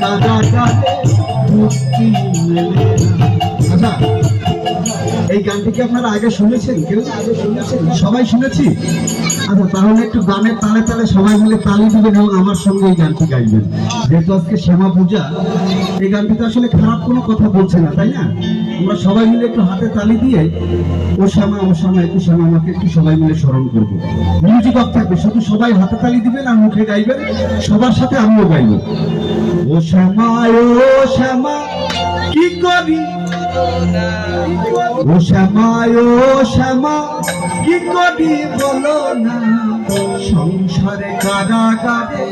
কারাগারে মুক্তি মেলে না। আচ্ছা, এই গানটি কি আপনারা আগে শুনেছেন? কেউ আগে শুনেছেন? সবাই শুনেছি। আচ্ছা, তাহলে একটু গানের তালে তালে সবাই মিলে তালি দিবেন এবং আমার সঙ্গে এই গানটি গাইবেন। যেহেতু আজকে শ্যামা পূজা, এই গানটিতে আসলে খারাপ কোনো কথা বলছে না, তাই না? আমরা সবাই মিলে একটু হাতে তালি দিয়ে ও শ্যামা ও শ্যামা একটু শ্যামা আমাকে একটু সবাই মিলে স্মরণ করবো। মিউজিক অফ থাকবে, শুধু সবাই হাতে তালি দিবেন আর মুখে গাইবেন, সবার সাথে আমিও গাইব। ও শ্যামা কি করি, ও শ্যামা কি করি বলো না, সংসারে কারাগারে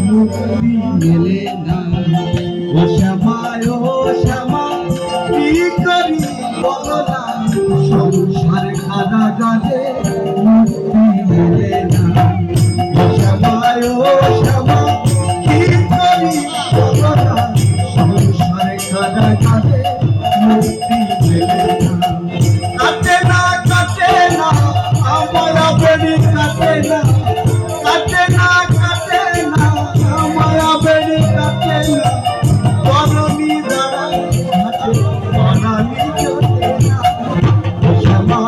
মুক্তি মেলে না। ও শ্যামা কি করি বলো না, সংসারে কারাগারে মুক্তি মেলে না। ও শ্যামা কি করি বলো না, সংসারে কারাগারে মুক্তি মেলে না। কাটে না আমার বেড়ি, কাটে না আমার বেড়ি, কাটে না বননি দাঁড়ায় হাতে বনানি চলে না। ও শ্যামা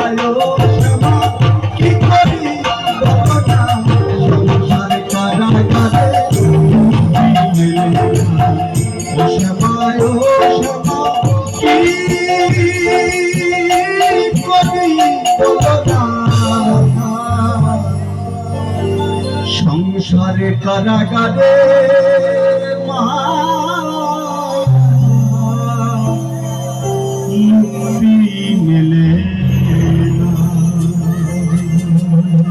কি করি বলো না, সংসারে কারাগারে মুক্তি মেলে না। ও শ্যামা কি করি বলো না, সংসারে কারাগারে মা